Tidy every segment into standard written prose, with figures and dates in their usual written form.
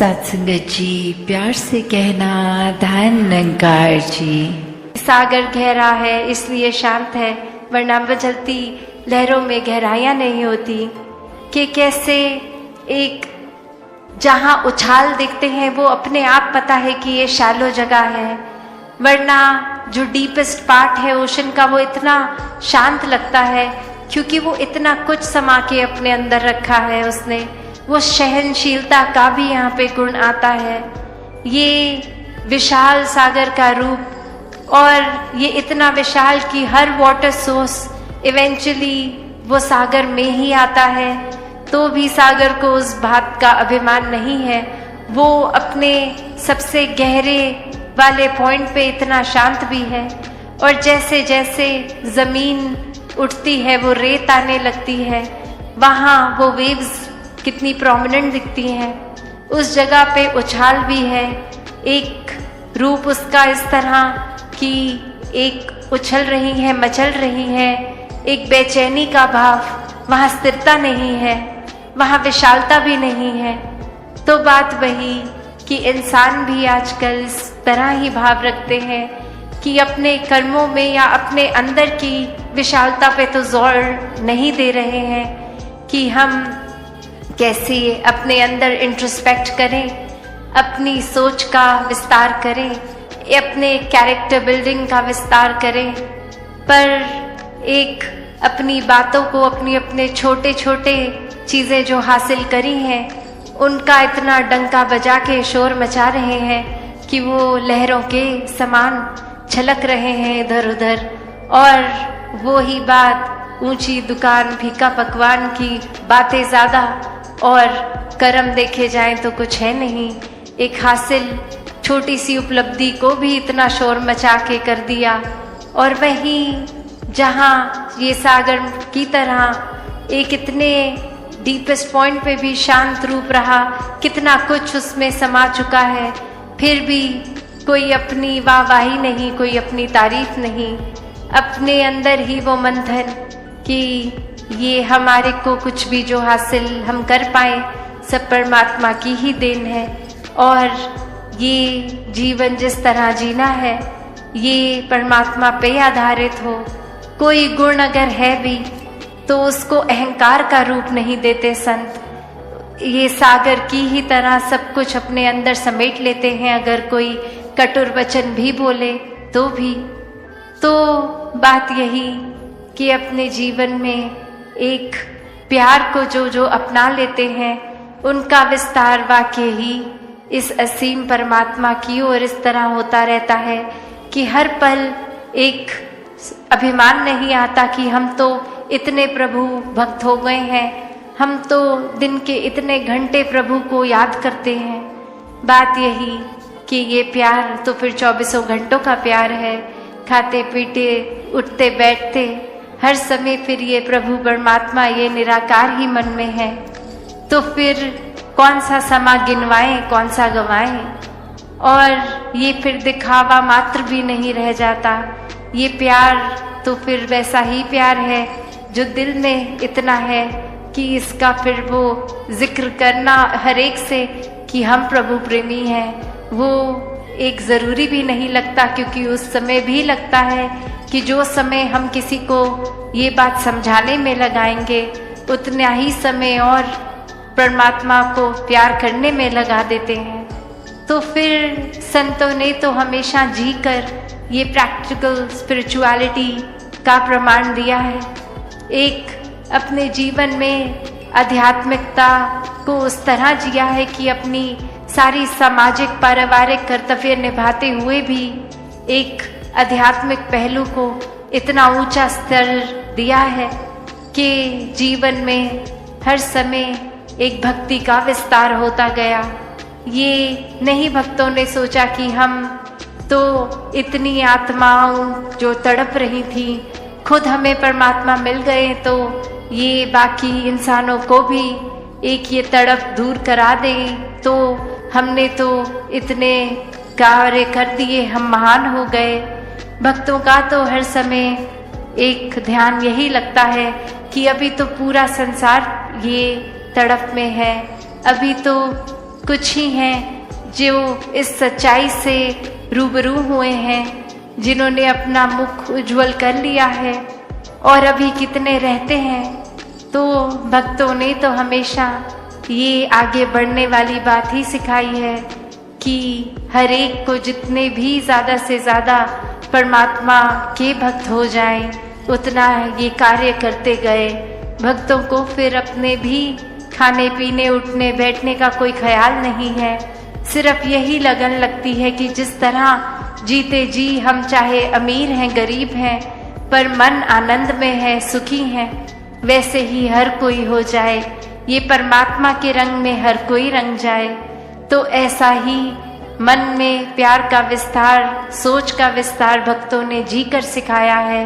सत्संगत जी, प्यार से कहना धन निरंकार जी। सागर गहरा है इसलिए शांत है, वरना बदलती लहरों में गहराइयां नहीं होती। कि कैसे एक जहां उछाल दिखते हैं वो अपने आप पता है कि ये शैलो जगह है, वरना जो डीपेस्ट पार्ट है ओशन का वो इतना शांत लगता है क्योंकि वो इतना कुछ समा के अपने अंदर रखा है उसने। वो सहनशीलता का भी यहाँ पे गुण आता है। ये विशाल सागर का रूप, और ये इतना विशाल कि हर वाटर सोर्स इवेंचुअली वो सागर में ही आता है। तो भी सागर को उस बात का अभिमान नहीं है, वो अपने सबसे गहरे वाले पॉइंट पे इतना शांत भी है। और जैसे जैसे जमीन उठती है वो रेत आने लगती है, वहाँ वो वेव्स कितनी प्रोमिनेंट दिखती हैं। उस जगह पे उछाल भी है, एक रूप उसका इस तरह कि एक उछल रही है, मचल रही है, एक बेचैनी का भाव, वहाँ स्थिरता नहीं है, वहाँ विशालता भी नहीं है। तो बात वही कि इंसान भी आजकल इस तरह ही भाव रखते हैं कि अपने कर्मों में या अपने अंदर की विशालता पे तो जोर नहीं दे रहे हैं कि हम कैसे अपने अंदर इंट्रोस्पेक्ट करें, अपनी सोच का विस्तार करें, अपने कैरेक्टर बिल्डिंग का विस्तार करें। पर एक अपनी बातों को, अपनी अपने छोटे छोटे चीज़ें जो हासिल करी हैं उनका इतना डंका बजा के शोर मचा रहे हैं कि वो लहरों के समान छलक रहे हैं इधर उधर। और वो ही बात ऊंची दुकान फीका पकवान की बातें ज़्यादा, और कर्म देखे जाएं तो कुछ है नहीं। एक हासिल छोटी सी उपलब्धि को भी इतना शोर मचा के कर दिया। और वहीं जहाँ ये सागर की तरह एक इतने डीपेस्ट पॉइंट पे भी शांत रूप रहा, कितना कुछ उसमें समा चुका है, फिर भी कोई अपनी वाहवाही नहीं, कोई अपनी तारीफ नहीं, अपने अंदर ही वो मंथन कि ये हमारे को कुछ भी जो हासिल हम कर पाए सब परमात्मा की ही देन है। और ये जीवन जिस तरह जीना है ये परमात्मा पे आधारित हो। कोई गुण अगर है भी तो उसको अहंकार का रूप नहीं देते संत। ये सागर की ही तरह सब कुछ अपने अंदर समेट लेते हैं। अगर कोई कटुर वचन भी बोले तो भी, तो बात यही कि अपने जीवन में एक प्यार को जो जो अपना लेते हैं उनका विस्तार वाकई ही इस असीम परमात्मा की ओर इस तरह होता रहता है कि हर पल एक अभिमान नहीं आता कि हम तो इतने प्रभु भक्त हो गए हैं, हम तो दिन के इतने घंटे प्रभु को याद करते हैं। बात यही कि ये प्यार तो फिर 24 घंटों का प्यार है, खाते पीते उठते बैठते हर समय फिर ये प्रभु परमात्मा ये निराकार ही मन में है। तो फिर कौन सा समा गिनवाएं, कौन सा गंवाएं। और ये फिर दिखावा मात्र भी नहीं रह जाता। ये प्यार तो फिर वैसा ही प्यार है जो दिल में इतना है कि इसका फिर वो जिक्र करना हर एक से कि हम प्रभु प्रेमी हैं, वो एक ज़रूरी भी नहीं लगता। क्योंकि उस समय भी लगता है कि जो समय हम किसी को ये बात समझाने में लगाएंगे उतना ही समय और परमात्मा को प्यार करने में लगा देते हैं। तो फिर संतों ने तो हमेशा जी कर ये प्रैक्टिकल स्पिरिचुअलिटी का प्रमाण दिया है। एक अपने जीवन में आध्यात्मिकता को उस तरह जिया है कि अपनी सारी सामाजिक पारिवारिक कर्तव्य निभाते हुए भी एक आध्यात्मिक पहलू को इतना ऊंचा स्तर दिया है कि जीवन में हर समय एक भक्ति का विस्तार होता गया। ये नहीं भक्तों ने सोचा कि हम तो इतनी आत्माओं जो तड़प रही थी खुद हमें परमात्मा मिल गए तो ये बाकी इंसानों को भी एक ये तड़प दूर करा दे, तो हमने तो इतने कार्य कर दिए, हम महान हो गए। भक्तों का तो हर समय एक ध्यान यही लगता है कि अभी तो पूरा संसार ये तड़प में है, अभी तो कुछ ही हैं जो इस सच्चाई से रूबरू हुए हैं, जिन्होंने अपना मुख उज्जवल कर लिया है। और अभी कितने रहते हैं। तो भक्तों ने तो हमेशा ये आगे बढ़ने वाली बात ही सिखाई है कि हर एक को जितने भी ज़्यादा से ज़्यादा परमात्मा के भक्त हो जाएं, उतना ये कार्य करते गए। भक्तों को फिर अपने भी खाने पीने उठने बैठने का कोई ख्याल नहीं है। सिर्फ यही लगन लगती है कि जिस तरह जीते जी हम चाहे अमीर हैं गरीब हैं, पर मन आनंद में है, सुखी हैं, वैसे ही हर कोई हो जाए, ये परमात्मा के रंग में हर कोई रंग जाए। तो ऐसा ही मन में प्यार का विस्तार, सोच का विस्तार भक्तों ने जी कर सिखाया है।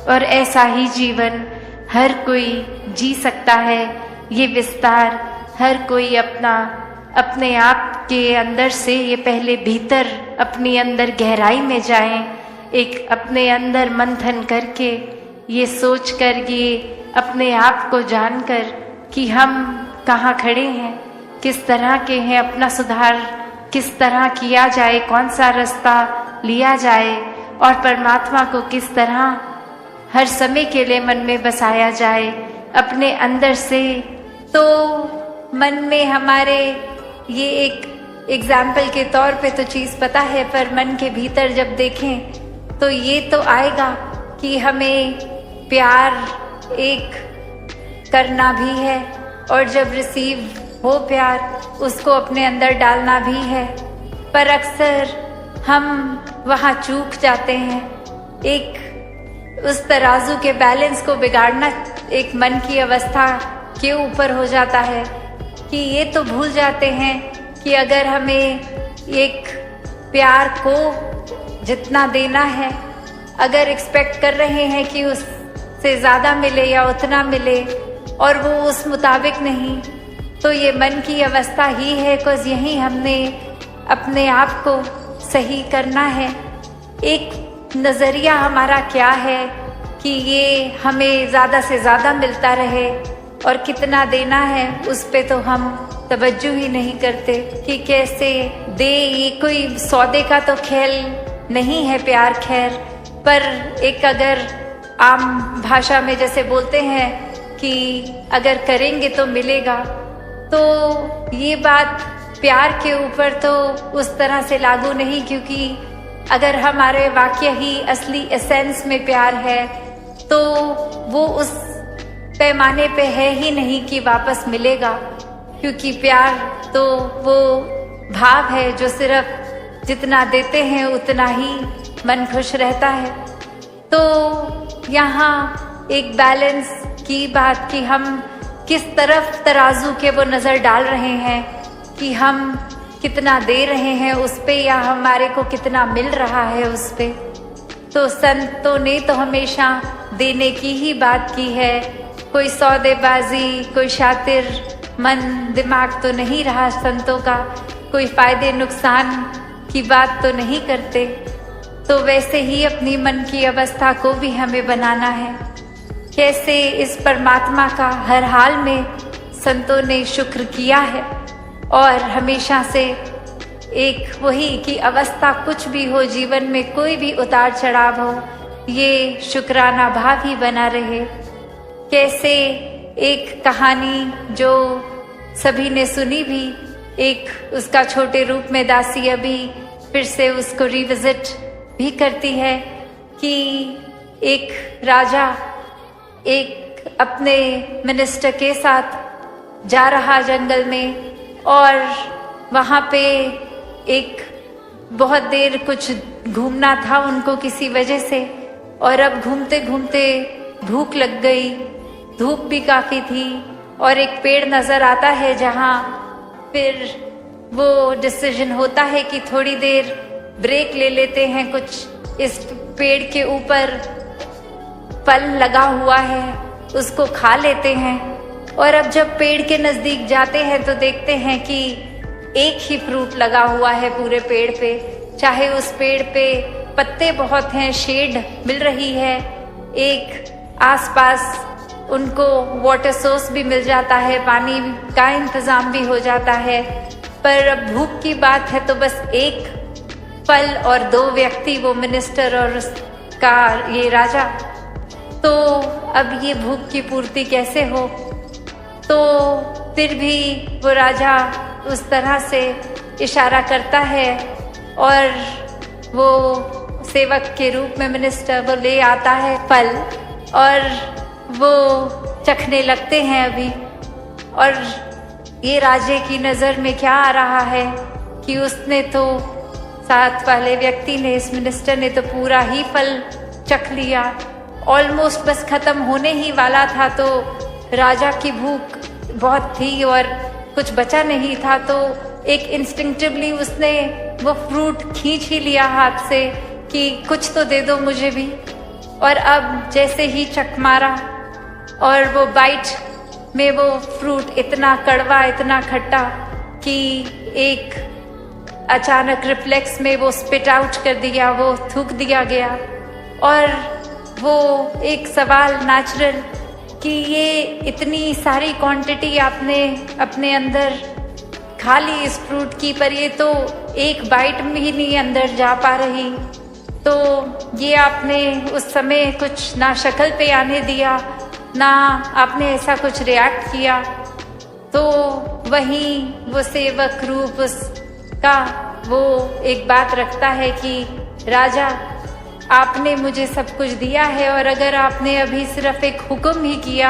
और ऐसा ही जीवन हर कोई जी सकता है। ये विस्तार हर कोई अपने आप के अंदर से ये पहले भीतर अपनी अंदर गहराई में जाएं, एक अपने अंदर मंथन करके ये सोच कर, ये अपने आप को जानकर कि हम कहाँ खड़े हैं, किस तरह के हैं, अपना सुधार किस तरह किया जाए, कौन सा रास्ता लिया जाए और परमात्मा को किस तरह हर समय के लिए मन में बसाया जाए अपने अंदर से। तो मन में हमारे ये एक एग्जाम्पल के तौर पे तो चीज़ पता है, पर मन के भीतर जब देखें तो ये तो आएगा कि हमें प्यार एक करना भी है और जब रिसीव हो प्यार उसको अपने अंदर डालना भी है। पर अक्सर हम वहाँ चूक जाते हैं। एक उस तराजू के बैलेंस को बिगाड़ना एक मन की अवस्था के ऊपर हो जाता है कि ये तो भूल जाते हैं कि अगर हमें एक प्यार को जितना देना है, अगर एक्सपेक्ट कर रहे हैं कि उससे ज़्यादा मिले या उतना मिले और वो उस मुताबिक नहीं, तो ये मन की अवस्था ही है। बिकॉज़ यही हमने अपने आप को सही करना है। एक नज़रिया हमारा क्या है कि ये हमें ज़्यादा से ज़्यादा मिलता रहे और कितना देना है उस पे तो हम तवज्जो ही नहीं करते कि कैसे दे। ये कोई सौदे का तो खेल नहीं है प्यार, खैर, पर एक अगर आम भाषा में जैसे बोलते हैं कि अगर करेंगे तो मिलेगा, तो ये बात प्यार के ऊपर तो उस तरह से लागू नहीं, क्योंकि अगर हमारे वाक्य ही असली एसेंस में प्यार है तो वो उस पैमाने पे है ही नहीं कि वापस मिलेगा, क्योंकि प्यार तो वो भाव है जो सिर्फ जितना देते हैं उतना ही मन खुश रहता है। तो यहाँ एक बैलेंस की बात कि हम किस तरफ तराजू के वो नज़र डाल रहे हैं कि हम कितना दे रहे हैं उस पे या हमारे को कितना मिल रहा है उस पे। तो संतों ने तो हमेशा देने की ही बात की है। कोई सौदेबाजी, कोई शातिर मन दिमाग तो नहीं रहा संतों का, कोई फायदे नुकसान की बात तो नहीं करते। तो वैसे ही अपनी मन की अवस्था को भी हमें बनाना है। कैसे इस परमात्मा का हर हाल में संतों ने शुक्र किया है और हमेशा से एक वही कि अवस्था कुछ भी हो जीवन में, कोई भी उतार चढ़ाव हो, ये शुक्राना भाव ही बना रहे। कैसे एक कहानी जो सभी ने सुनी भी, एक उसका छोटे रूप में दासी अभी फिर से उसको रिविजिट भी करती है कि एक राजा एक अपने मिनिस्टर के साथ जा रहा जंगल में और वहाँ पे एक बहुत देर कुछ घूमना था उनको किसी वजह से, और अब घूमते घूमते भूख लग गई, धूप भी काफ़ी थी और एक पेड़ नज़र आता है जहाँ फिर वो डिसीजन होता है कि थोड़ी देर ब्रेक ले लेते हैं। कुछ इस पेड़ के ऊपर फल लगा हुआ है उसको खा लेते हैं। और अब जब पेड़ के नज़दीक जाते हैं तो देखते हैं कि एक ही फ्रूट लगा हुआ है पूरे पेड़ पे, चाहे उस पेड़ पे पत्ते बहुत हैं, शेड मिल रही है, एक आसपास उनको वाटर सोर्स भी मिल जाता है, पानी का इंतज़ाम भी हो जाता है, पर अब भूख की बात है तो बस एक फल और 2 व्यक्ति, वो मिनिस्टर और उसका ये राजा। तो अब ये भूख की पूर्ति कैसे हो? तो फिर भी वो राजा उस तरह से इशारा करता है और वो सेवक के रूप में मिनिस्टर वो ले आता है फल और वो चखने लगते हैं अभी। और ये राजे की नज़र में क्या आ रहा है कि उसने तो, साथ वाले व्यक्ति ने, इस मिनिस्टर ने तो पूरा ही फल चख लिया, ऑलमोस्ट बस खत्म होने ही वाला था। तो राजा की भूख बहुत थी और कुछ बचा नहीं था, तो एक इंस्टिंक्टिवली उसने वो फ्रूट खींच ही लिया हाथ से कि कुछ तो दे दो मुझे भी। और अब जैसे ही चख मारा और वो बाइट में वो फ्रूट इतना कड़वा, इतना खट्टा कि एक अचानक रिफ्लेक्स में वो स्पिट आउट कर दिया, वो थूक दिया गया। और वो एक सवाल नेचुरल कि ये इतनी सारी क्वांटिटी आपने अपने अंदर खा ली इस फ्रूट की, पर ये तो एक बाइट में ही नहीं अंदर जा पा रही। तो ये आपने उस समय कुछ ना शक्ल पे आने दिया, ना आपने ऐसा कुछ रिएक्ट किया। तो वहीं वो सेवक रूप उसका वो एक बात रखता है कि राजा, आपने मुझे सब कुछ दिया है और अगर आपने अभी सिर्फ एक हुक्म ही किया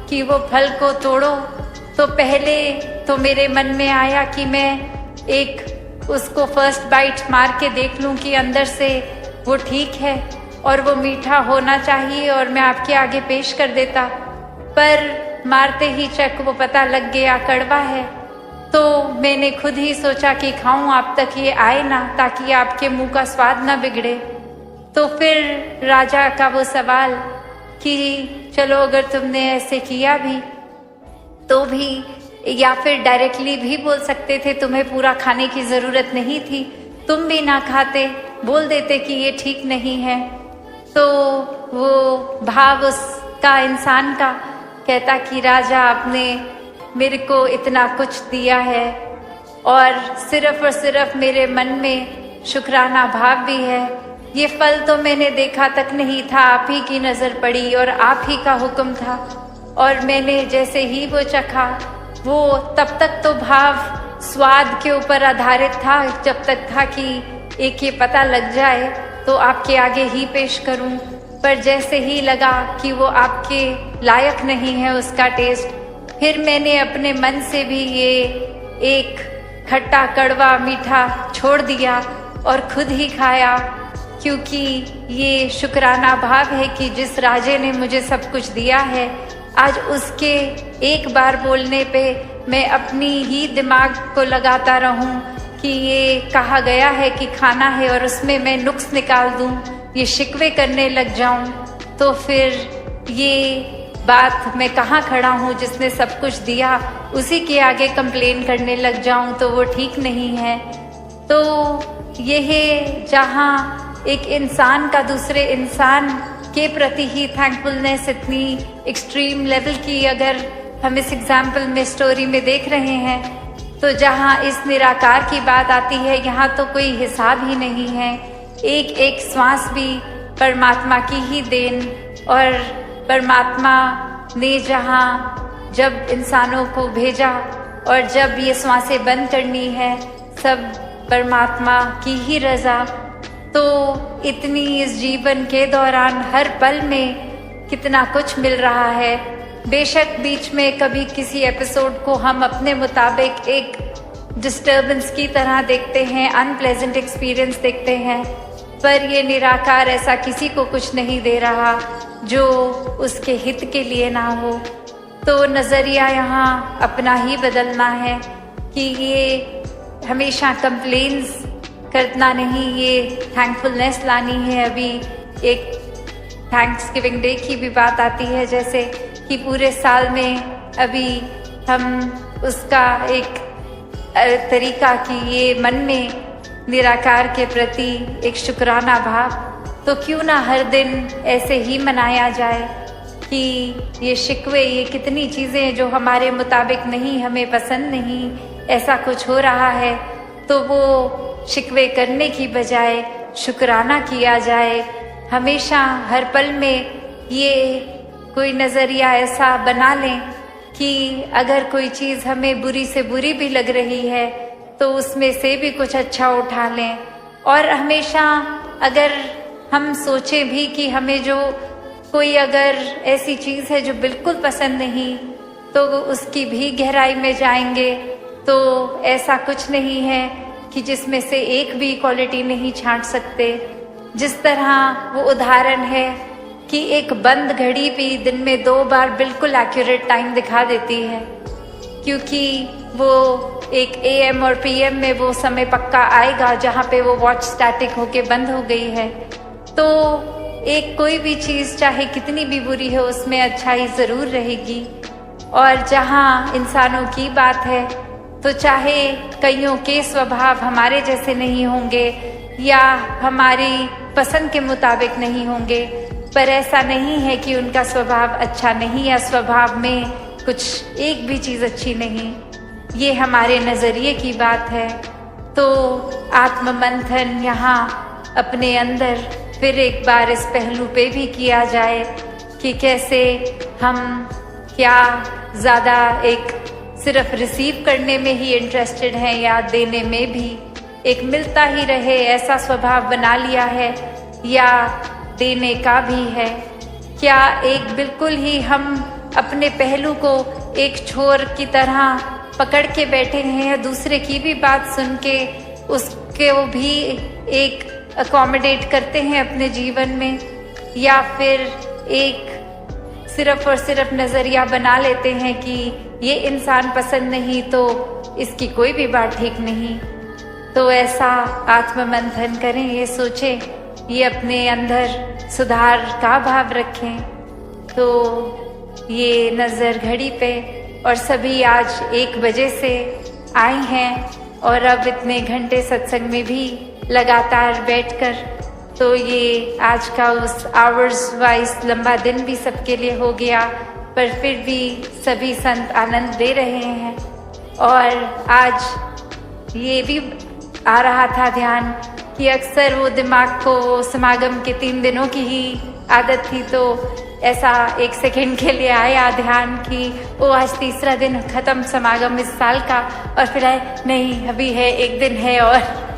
कि वो फल को तोड़ो, तो पहले तो मेरे मन में आया कि मैं एक उसको फर्स्ट बाइट मार के देख लूं कि अंदर से वो ठीक है और वो मीठा होना चाहिए और मैं आपके आगे पेश कर देता। पर मारते ही चक वो पता लग गया कड़वा है। तो मैंने खुद ही सोचा कि खाऊं, आप तक ये आए ना, ताकि आपके मुंह का स्वाद ना बिगड़े। तो फिर राजा का वो सवाल कि चलो अगर तुमने ऐसे किया भी तो भी, या फिर डायरेक्टली भी बोल सकते थे तुम्हें पूरा खाने की ज़रूरत नहीं थी, तुम भी ना खाते, बोल देते कि ये ठीक नहीं है। तो वो भाव उसका, इंसान का, कहता कि राजा, आपने मेरे को इतना कुछ दिया है और सिर्फ मेरे मन में शुक्राना भाव भी है। ये फल तो मैंने देखा तक नहीं था, आप ही की नज़र पड़ी और आप ही का हुक्म था और मैंने जैसे ही वो चखा, वो तब तक तो भाव स्वाद के ऊपर आधारित था, जब तक था कि एक ये पता लग जाए तो आपके आगे ही पेश करूं। पर जैसे ही लगा कि वो आपके लायक नहीं है उसका टेस्ट, फिर मैंने अपने मन से भी ये एक खट्टा कड़वा मीठा छोड़ दिया और खुद ही खाया, क्योंकि ये शुक्राना भाव है कि जिस राजे ने मुझे सब कुछ दिया है, आज उसके एक बार बोलने पे मैं अपनी ही दिमाग को लगाता रहूं कि ये कहा गया है कि खाना है और उसमें मैं नुक्स निकाल दूं, ये शिकवे करने लग जाऊं, तो फिर ये बात मैं कहाँ खड़ा हूँ जिसने सब कुछ दिया, उसी के आगे कंप्लेन करने लग जाऊं तो वो ठीक नहीं है। तो यह जहाँ एक इंसान का दूसरे इंसान के प्रति ही थैंकफुलनेस इतनी एक्सट्रीम लेवल की अगर हम इस एग्जाम्पल में, स्टोरी में देख रहे हैं, तो जहाँ इस निराकार की बात आती है, यहाँ तो कोई हिसाब ही नहीं है। एक एक श्वास भी परमात्मा की ही देन, और परमात्मा ने जहाँ जब इंसानों को भेजा और जब ये श्वासें बंद करनी है, सब परमात्मा की ही रजा। तो इतनी इस जीवन के दौरान हर पल में कितना कुछ मिल रहा है। बेशक बीच में कभी किसी एपिसोड को हम अपने मुताबिक एक डिस्टर्बेंस की तरह देखते हैं, अनप्लेजेंट एक्सपीरियंस देखते हैं, पर ये निराकार ऐसा किसी को कुछ नहीं दे रहा जो उसके हित के लिए ना हो। तो नज़रिया यहाँ अपना ही बदलना है कि ये हमेशा कंप्लेंट्स करना नहीं, ये थैंकफुलनेस लानी है। अभी एक थैंक्स गिविंग डे की भी बात आती है, जैसे कि पूरे साल में अभी हम उसका एक तरीका कि ये मन में निराकार के प्रति एक शुक्राना भाव, तो क्यों ना हर दिन ऐसे ही मनाया जाए कि ये शिकवे, ये कितनी चीज़ें जो हमारे मुताबिक नहीं, हमें पसंद नहीं, ऐसा कुछ हो रहा है तो वो शिकवे करने की बजाय शुक्राना किया जाए। हमेशा हर पल में ये कोई नज़रिया ऐसा बना लें कि अगर कोई चीज़ हमें बुरी से बुरी भी लग रही है तो उसमें से भी कुछ अच्छा उठा लें। और हमेशा अगर हम सोचें भी कि हमें जो कोई अगर ऐसी चीज़ है जो बिल्कुल पसंद नहीं तो उसकी भी गहराई में जाएंगे तो ऐसा कुछ नहीं है कि जिसमें से एक भी क्वालिटी नहीं छांट सकते। जिस तरह वो उदाहरण है कि एक बंद घड़ी भी दिन में 2 बार बिल्कुल एक्यूरेट टाइम दिखा देती है, क्योंकि वो एक AM और PM में वो समय पक्का आएगा जहाँ पे वो वॉच स्टैटिक होके बंद हो गई है। तो एक कोई भी चीज़ चाहे कितनी भी बुरी हो उसमें अच्छाई ज़रूर रहेगी। और जहाँ इंसानों की बात है तो चाहे कईयों के स्वभाव हमारे जैसे नहीं होंगे या हमारी पसंद के मुताबिक नहीं होंगे, पर ऐसा नहीं है कि उनका स्वभाव अच्छा नहीं या स्वभाव में कुछ एक भी चीज़ अच्छी नहीं। ये हमारे नज़रिए की बात है। तो आत्ममंथन यहाँ अपने अंदर फिर एक बार इस पहलू पे भी किया जाए कि कैसे हम क्या ज़्यादा एक सिर्फ रिसीव करने में ही इंटरेस्टेड हैं या देने में भी एक मिलता ही रहे ऐसा स्वभाव बना लिया है, या देने का भी है। क्या एक बिल्कुल ही हम अपने पहलू को एक छोर की तरह पकड़ के बैठे हैं या दूसरे की भी बात सुन के उसके वो भी एक अकोमोडेट करते हैं अपने जीवन में, या फिर एक सिर्फ और सिर्फ नज़रिया बना लेते हैं कि ये इंसान पसंद नहीं तो इसकी कोई भी बात ठीक नहीं। तो ऐसा आत्ममंथन करें, ये सोचें, ये अपने अंदर सुधार का भाव रखें। तो ये नज़र घड़ी पे और सभी आज 1 बजे से आए हैं और अब इतने घंटे सत्संग में भी लगातार बैठकर, तो ये आज का उस आवर्स वाइज लंबा दिन भी सबके लिए हो गया, पर फिर भी सभी संत आनंद दे रहे हैं। और आज ये भी आ रहा था ध्यान कि अक्सर वो दिमाग को समागम के 3 दिनों की ही आदत थी, तो ऐसा 1 सेकंड के लिए आया ध्यान कि वो आज 3रा दिन खत्म समागम इस साल का, और फिर आए नहीं अभी है 1 दिन है। और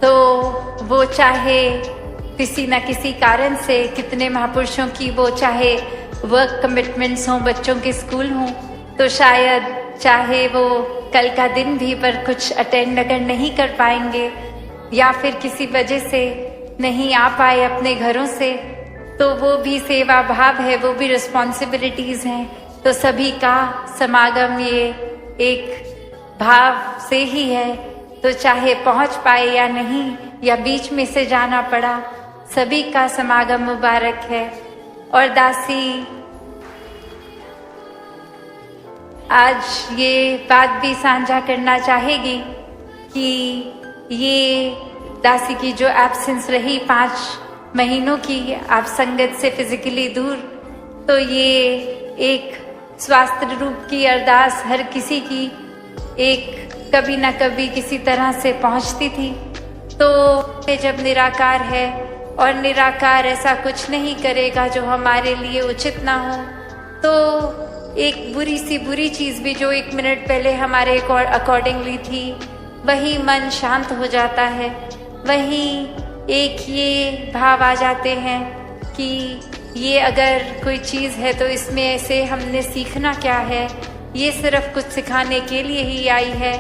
तो वो चाहे किसी न किसी कारण से कितने महापुरुषों की वो चाहे वर्क कमिटमेंट्स हों, बच्चों के स्कूल हों, तो शायद चाहे वो कल का दिन भी पर कुछ अटेंड अगर नहीं कर पाएंगे या फिर किसी वजह से नहीं आ पाए अपने घरों से, तो वो भी सेवा भाव है, वो भी रिस्पॉन्सिबिलिटीज़ हैं। तो सभी का समागम ये एक भाव से ही है, तो चाहे पहुंच पाए या नहीं या बीच में से जाना पड़ा, सभी का समागम मुबारक है। और दासी आज ये बात भी साझा करना चाहेगी कि ये दासी की जो एब्सेंस रही 5 महीनों की आप संगत से फिजिकली दूर, तो ये एक स्वास्थ्य रूप की अरदास हर किसी की एक कभी ना कभी किसी तरह से पहुंचती थी। तो जब निराकार है और निराकार ऐसा कुछ नहीं करेगा जो हमारे लिए उचित ना हो, तो एक बुरी सी बुरी चीज़ भी जो 1 मिनट पहले हमारे अकॉर्डिंगली थी, वही मन शांत हो जाता है। वही एक ये भाव आ जाते हैं कि ये अगर कोई चीज़ है तो इसमें से हमने सीखना क्या है, ये सिर्फ कुछ सिखाने के लिए ही आई है,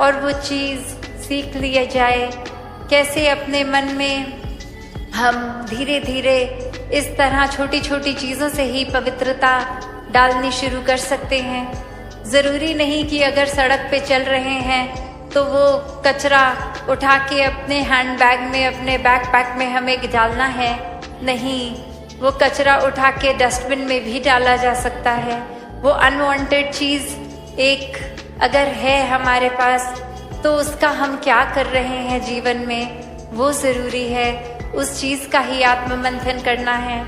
और वो चीज़ सीख लिया जाए। कैसे अपने मन में हम धीरे धीरे इस तरह छोटी छोटी चीज़ों से ही पवित्रता डालनी शुरू कर सकते हैं। ज़रूरी नहीं कि अगर सड़क पे चल रहे हैं तो वो कचरा उठा के अपने हैंडबैग में, अपने बैकपैक में हमें डालना है। नहीं, वो कचरा उठा के डस्टबिन में भी डाला जा सकता है। वो अनवांटेड चीज़ एक अगर है हमारे पास, तो उसका हम क्या कर रहे हैं जीवन में, वो ज़रूरी है। उस चीज़ का ही आत्ममंथन करना है।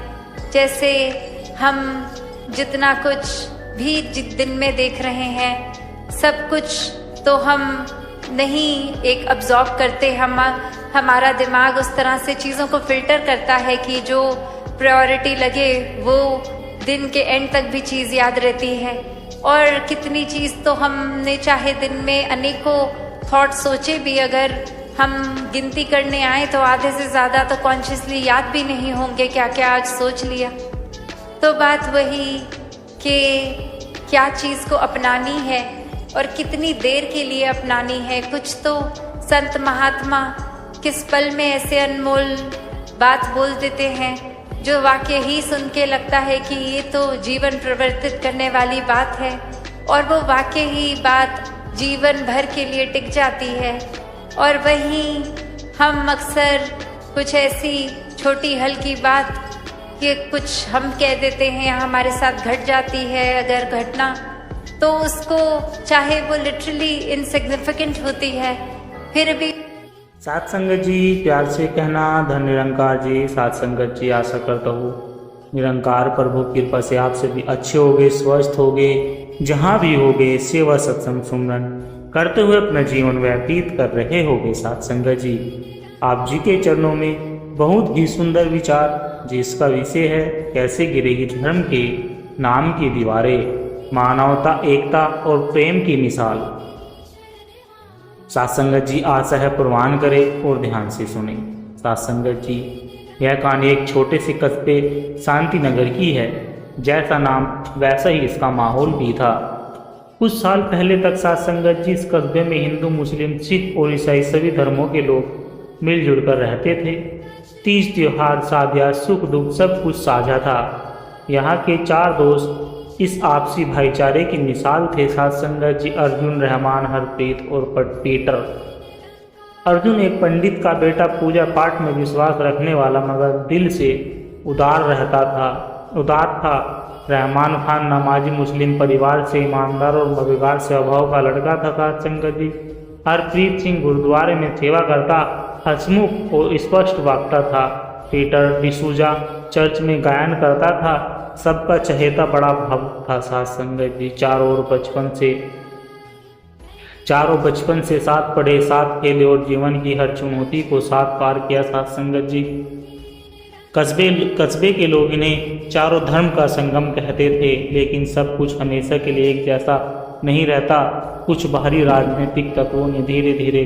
जैसे हम जितना कुछ भी दिन में देख रहे हैं, सब कुछ तो हम नहीं एक अब्जॉर्ब करते। हमारा दिमाग उस तरह से चीज़ों को फिल्टर करता है कि जो प्रायोरिटी लगे वो दिन के एंड तक भी चीज़ याद रहती है। और कितनी चीज़ तो हमने चाहे दिन में अनेकों थॉट सोचे भी, अगर हम गिनती करने आए तो आधे से ज़्यादा तो कॉन्शियसली याद भी नहीं होंगे क्या क्या आज सोच लिया। तो बात वही कि क्या चीज़ को अपनानी है और कितनी देर के लिए अपनानी है। कुछ तो संत महात्मा किस पल में ऐसे अनमोल बात बोल देते हैं जो वाकई ही सुन के लगता है कि ये तो जीवन परिवर्तित करने वाली बात है, और वो वाकई ही बात जीवन भर के लिए टिक जाती है। और वहीं हम अक्सर कुछ ऐसी छोटी हल्की बात कि कुछ हम कह देते हैं या हमारे साथ घट जाती है अगर घटना, तो उसको चाहे वो लिटरली इनसिग्निफिकेंट होती है फिर भी। साथ संगत जी प्यार से कहना धन निरंकार जी। साथ संगत जी आशा करता हूँ निरंकार प्रभु की कृपा से आप सभी अच्छे होगे, स्वस्थ होगे, जहाँ भी होगे सेवा सत्संग सुमरन करते हुए अपना जीवन व्यतीत कर रहे होगे। साथ संगत जी आप जी के चरणों में बहुत ही सुंदर विचार जिसका विषय है कैसे गिरेगी धर्म के नाम की दीवारें, मानवता एकता और प्रेम की मिसाल। साथ संगत जी आशा है प्रवान करें और ध्यान से सुने। साथ संगत जी यह कहानी एक छोटे से कस्बे शांति नगर की है। जैसा नाम वैसा ही इसका माहौल भी था। कुछ साल पहले तक साथ संगत जी इस कस्बे में हिंदू, मुस्लिम, सिख और ईसाई सभी धर्मों के लोग मिलजुल कर रहते थे। तीज, त्योहार, शादियाँ, सुख दुख सब कुछ साझा था। यहाँ के 4 दोस्त इस आपसी भाईचारे की मिसाल थे। साथ संगत जी अर्जुन, रहमान, हरप्रीत और पीटर। अर्जुन एक पंडित का बेटा, पूजा पाठ में विश्वास रखने वाला मगर दिल से उदार था। रहमान खान नमाजी मुस्लिम परिवार से, ईमानदार और मजेदार स्वभाव का लड़का था। साथ संगत जी हरप्रीत सिंह गुरुद्वारे में सेवा करता, हंसमुख और स्पष्ट वक्ता था। पीटर डिसूजा चर्च में गायन करता था, सबका चहेता बड़ा भावुक था। साथ संगत जी चारों बचपन से साथ पढ़े, साथ खेले और जीवन की हर चुनौती को साथ पार किया। साथ संगत जी कस्बे के लोग इन्हें चारों धर्म का संगम कहते थे, लेकिन सब कुछ हमेशा के लिए एक जैसा नहीं रहता। कुछ बाहरी राजनीतिक तत्वों ने धीरे धीरे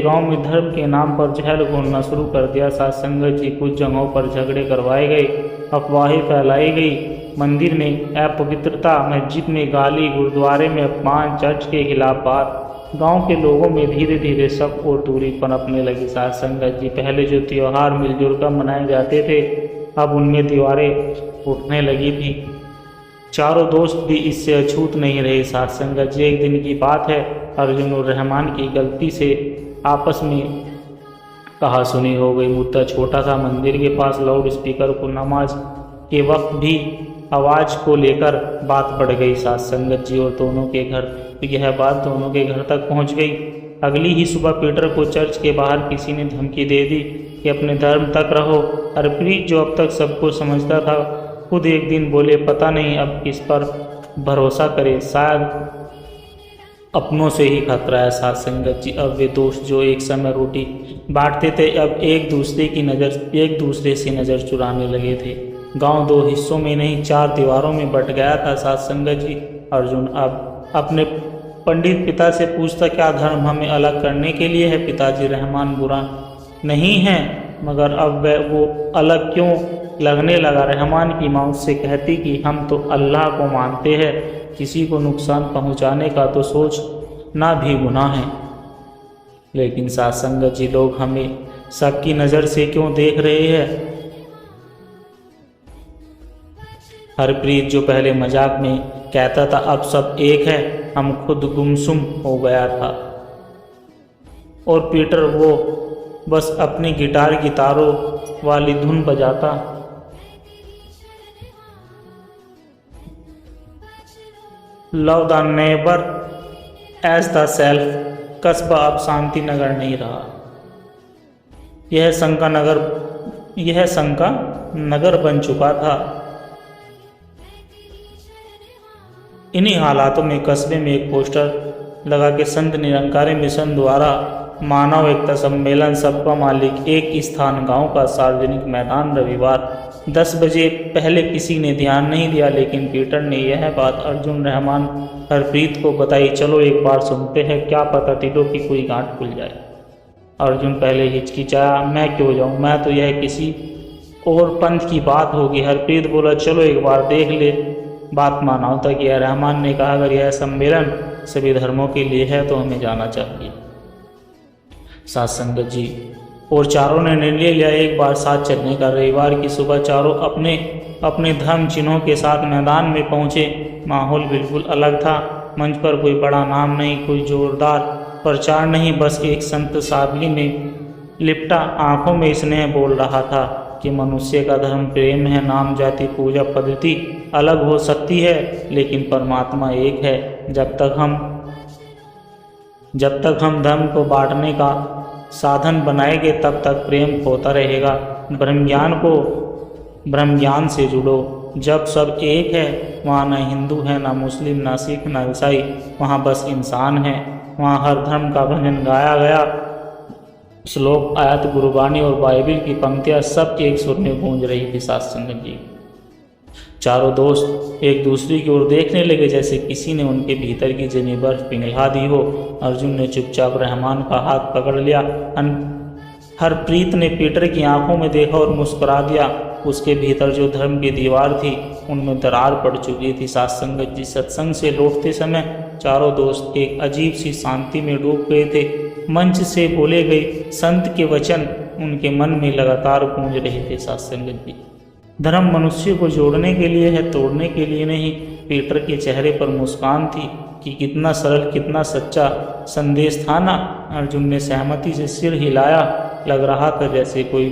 गांव में धर्म के नाम पर जहल घोलना शुरू कर दिया। साथ संगत जी कुछ जगहों पर झगड़े करवाए गए, अफवाहें फैलाई गई। मंदिर में अपवित्रता, मस्जिद में गाली, गुरुद्वारे में अपमान, चर्च के खिलाफ बात। गांव के लोगों में धीरे धीरे शक और दूरी पनपने लगी। साथ संगत जी पहले जो त्योहार मिलजुल कर मनाए जाते थे अब उनमें दीवारें उठने लगी थी। चारों दोस्त भी इससे अछूत नहीं रहे। साथ संगत जी एक दिन की बात है, अर्जुन और रहमान की गलती से आपस में कहा सुनी हो गई। मुद्दा छोटा सा, मंदिर के पास लाउड स्पीकर को नमाज के वक्त भी आवाज़ को लेकर बात बढ़ गई। साथ संगत जी और यह बात दोनों के घर तक पहुंच गई। अगली ही सुबह पीटर को चर्च के बाहर किसी ने धमकी दे दी कि अपने धर्म तक रहो। हरप्रीत जो अब तक सबको समझता था खुद एक दिन बोले, पता नहीं अब किस पर भरोसा करे, शायद अपनों से ही खतरा है। साथ संगत जी अब वे दोस्त जो एक समय रोटी बांटते थे अब एक दूसरे से नज़र चुराने लगे थे। गांव 2 हिस्सों में नहीं 4 दीवारों में बट गया था। साथ संगत जी अर्जुन अब अपने पंडित पिता से पूछता, क्या धर्म हमें अलग करने के लिए है? पिताजी रहमान बुरा नहीं है, मगर अब वो अलग क्यों लगने लगा। रहमान की माँ उससे कहती कि हम तो अल्लाह को मानते हैं, किसी को नुकसान पहुंचाने का तो सोचना भी गुनाह है। लेकिन साथ संगत जी लोग हमें सबकी नज़र से क्यों देख रहे हैं? हरप्रीत जो पहले मजाक में कहता था अब सब एक है, हम खुद गुमसुम हो गया था। और पीटर वो बस अपनी गिटार की तारों वाली धुन बजाता। Love the neighbour as the self. कस्बा अब शांति नगर नहीं रहा, यह शंका नगर बन चुका था। इन्हीं हालातों में कस्बे में एक पोस्टर लगा के संत निरंकारी मिशन द्वारा मानव एकता सम्मेलन सबका मालिक एक स्थान गांव का सार्वजनिक मैदान रविवार 10 बजे। पहले किसी ने ध्यान नहीं दिया, लेकिन पीटर ने यह बात अर्जुन रहमान हरप्रीत को बताई। चलो एक बार सुनते हैं, क्या पता दिलों की कोई गांठ खुल जाए। अर्जुन पहले हिचकिचाया, मैं क्यों जाऊं, मैं तो यह किसी और पंथ की बात होगी। हरप्रीत बोला, चलो एक बार देख ले, बात मानवता की है। रहमान ने कहा, अगर यह सम्मेलन सभी धर्मों के लिए है तो हमें जाना चाहिए। साथ संगत जी और चारों ने निर्णय लिया एक बार साथ चलने का। रविवार की सुबह चारों अपने अपने धर्म चिन्हों के साथ मैदान में पहुंचे। माहौल बिल्कुल अलग था। मंच पर कोई बड़ा नाम नहीं, कोई जोरदार प्रचार नहीं, बस एक संत साबली में लिपटा आंखों में स्नेह बोल रहा था कि मनुष्य का धर्म प्रेम है। नाम जाति पूजा पद्धति अलग हो सकती है, लेकिन परमात्मा एक है। जब तक हम धर्म को बांटने का साधन बनाएंगे तब तक प्रेम होता रहेगा। ब्रह्म ज्ञान से जुड़ो। जब सब एक है, वहाँ न हिंदू है, न मुस्लिम, न सिख, न ईसाई, वहाँ बस इंसान है। वहाँ हर धर्म का भजन गाया गया। श्लोक, आयत, गुरबानी और बाइबिल की पंक्तियाँ सब एक सुर में गूंज रही थी। साथ संगत जी चारों दोस्त एक दूसरे की ओर देखने लगे जैसे किसी ने उनके भीतर की जमी बर्फ पिघला दी हो। अर्जुन ने चुपचाप रहमान का हाथ पकड़ लिया। हरप्रीत ने पीटर की आंखों में देखा और मुस्कुरा दिया। उसके भीतर जो धर्म की दीवार थी उनमें दरार पड़ चुकी थी। साथ संगत जी सत्संग से लौटते समय चारों दोस्त एक अजीब सी शांति में डूब गए थे। मंच से बोले गए संत के वचन उनके मन में लगातार गूंज रहे थे। साथ संगत जी धर्म मनुष्य को जोड़ने के लिए है, तोड़ने के लिए नहीं। पीटर के चेहरे पर मुस्कान थी कि कितना सरल, कितना सच्चा संदेश था ना। अर्जुन ने सहमति से सिर हिलाया। लग रहा था जैसे कोई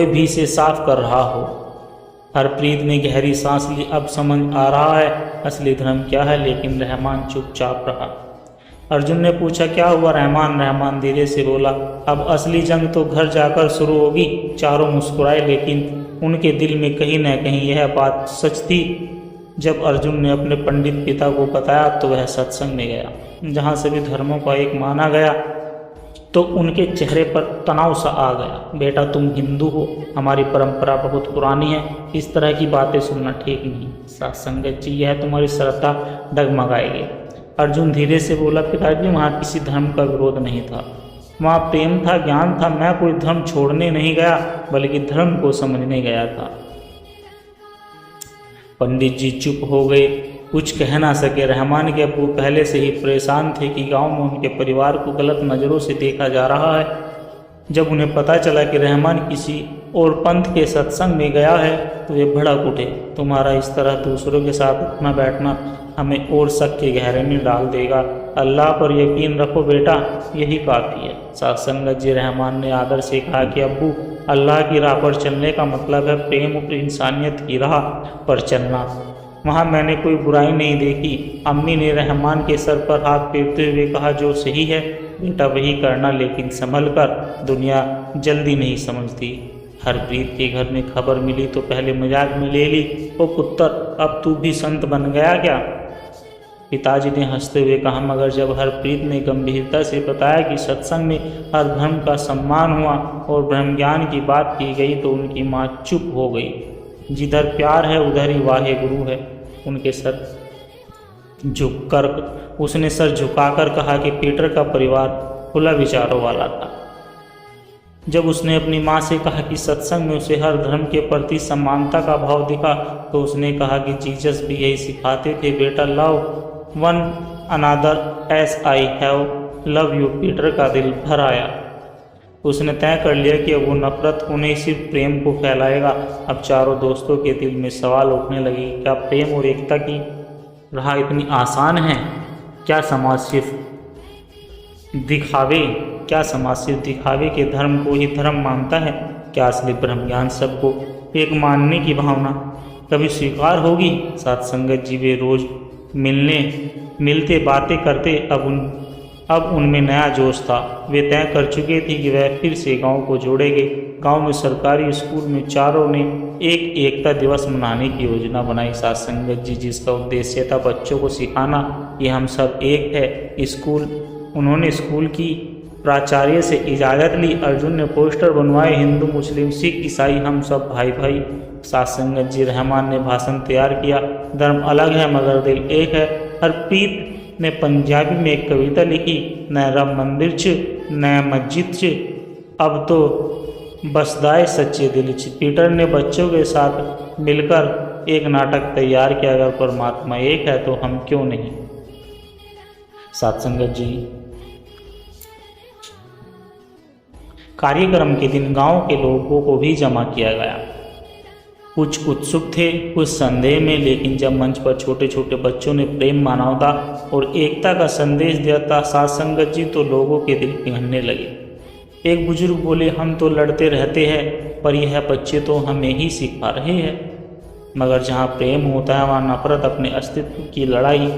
भी इसे साफ कर रहा हो। हरप्रीत ने गहरी सांस ली। अब समझ आ रहा है असली धर्म क्या है, लेकिन रहमान चुपचाप रहा। अर्जुन ने पूछा, क्या हुआ रहमान धीरे से बोला, अब असली जंग तो घर जाकर शुरू होगी। चारों मुस्कुराए, लेकिन उनके दिल में कहीं न कहीं यह बात सच थी। जब अर्जुन ने अपने पंडित पिता को बताया तो वह सत्संग में गया, जहाँ सभी धर्मों का एक माना गया। तो उनके चेहरे पर तनाव सा आ गया। बेटा, तुम हिंदू हो, हमारी परंपरा बहुत पुरानी है, इस तरह की बातें सुनना ठीक नहीं। साथ संगत जी यह तुम्हारी श्रद्धा डगमगाएगी। अर्जुन धीरे से बोला, पिताजी वहाँ किसी धर्म का विरोध नहीं था, वहाँ प्रेम था, ज्ञान था। मैं कोई धर्म छोड़ने नहीं गया, बल्कि धर्म को समझने गया था। पंडित जी चुप हो गए, कुछ कह ना सके। रहमान के अब्बू पहले से ही परेशान थे कि गांव में उनके परिवार को गलत नज़रों से देखा जा रहा है। जब उन्हें पता चला कि रहमान किसी और पंथ के सत्संग में गया है तो वे भड़क उठे। तुम्हारा इस तरह दूसरों के साथ उठना बैठना हमें और शक के गहरे में डाल देगा। अल्लाह पर यकीन रखो बेटा, यही काफ़ी है। साथ संगत जी रहमान ने आदर से कहा कि अब्बू, अल्लाह की राह पर चलने का मतलब है प्रेम और इंसानियत की राह पर चलना। वहाँ मैंने कोई बुराई नहीं देखी। अम्मी ने रहमान के सर पर हाथ फेरते हुए कहा, जो सही है बेटा वही करना, लेकिन संभल कर, दुनिया जल्दी नहीं समझती। हरप्रीत के घर में खबर मिली तो पहले मजाक में ले ली, ओ पुत्र, अब तू भी संत बन गया क्या? पिताजी ने हंसते हुए कहा। मगर जब हरप्रीत ने गंभीरता से बताया कि सत्संग में हर धर्म का सम्मान हुआ और ब्रह्म ज्ञान की बात की गई तो उनकी माँ चुप हो गई। जिधर प्यार है उधर ही वाहे गुरु है। उसने सर झुकाकर कहा कि पीटर का परिवार खुला विचारों वाला था। जब उसने अपनी माँ से कहा कि सत्संग में उसे हर धर्म के प्रति समानता का भाव दिखा तो उसने कहा कि जीसस भी यही सिखाते थे, बेटा love one another S I have love you. Peter का दिल भर आया। उसने तय कर लिया कि वो नफरत को नहीं सिर्फ प्रेम को फैलाएगा। अब चारों दोस्तों के दिल में सवाल उठने लगे, क्या प्रेम और एकता की राह इतनी आसान है? क्या समाज सिर्फ दिखावे के धर्म को ही धर्म मानता है? क्या असली ब्रह्म ज्ञान सबको एक मानने की भावना कभी स्वीकार होगी? साथ संगत जी वे रोज मिलते बातें करते। अब उनमें नया जोश था। वे तय कर चुके थे कि वह फिर से गांव को जोड़ेंगे। गांव में सरकारी स्कूल में चारों ने एक एकता दिवस मनाने की योजना बनाई। साथ संगत जी, जिसका उद्देश्य था बच्चों को सिखाना कि हम सब एक है। उन्होंने स्कूल की प्राचार्य से इजाज़त ली। अर्जुन ने पोस्टर बनवाए, हिंदू मुस्लिम सिख ईसाई हम सब भाई भाई। साथ संगत जी, रहमान ने भाषण तैयार किया, धर्म अलग है मगर दिल एक है। हरप्रीत ने पंजाबी में एक कविता लिखी, न रब मंदिर च न मस्जिद च, अब तो बसदाए सच्चे दिल च। पीटर ने बच्चों के साथ मिलकर एक नाटक तैयार किया, अगर परमात्मा एक है तो हम क्यों नहीं। साथ संगत जी, कार्यक्रम के दिन गांव के लोगों को भी जमा किया गया। कुछ उत्सुक थे, कुछ संदेह में, लेकिन जब मंच पर छोटे छोटे बच्चों ने प्रेम, मानवता और एकता का संदेश दिया था साथ संगत जी, तो लोगों के दिल पिघलने लगे। एक बुजुर्ग बोले, हम तो लड़ते रहते हैं पर यह बच्चे तो हमें ही सिखा रहे हैं। मगर जहाँ प्रेम होता है वहाँ नफरत अपने अस्तित्व की लड़ाई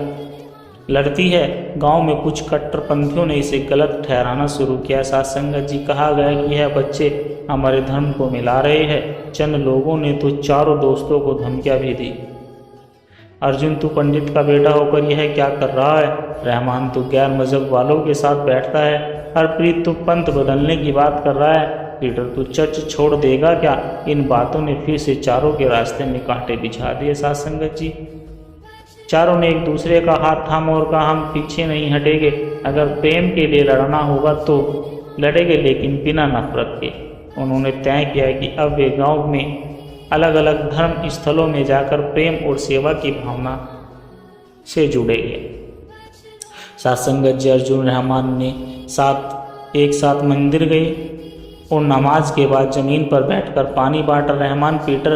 लड़ती है। गांव में कुछ कट्टरपंथियों ने इसे गलत ठहराना शुरू किया। साथ संगत जी, कहा गया कि यह बच्चे हमारे धर्म को मिला रहे हैं। चंद लोगों ने तो चारों दोस्तों को धमकियां भी दी। अर्जुन, तू पंडित का बेटा होकर यह क्या कर रहा है? रहमान, तो गैर मजहब वालों के साथ बैठता है। हरप्रीत, तू पंथ बदलने की बात कर रहा है। पीटर, तू चर्च छोड़ देगा क्या? इन बातों ने फिर से चारों के रास्ते में कांटे बिछा दिए। साथ संगत जी, चारों ने एक दूसरे का हाथ थामा और कहा, हम पीछे नहीं हटेंगे। अगर प्रेम के लिए लड़ना होगा तो लड़ेंगे, लेकिन बिना नफरत के। उन्होंने तय किया कि अब वे गांव में अलग अलग धर्म स्थलों में जाकर प्रेम और सेवा की भावना से जुड़ेंगे। साथ संगत जी, अर्जुन रहमान ने एक साथ मंदिर गए और नमाज के बाद जमीन पर बैठकर पानी बांटा। रहमान पीटर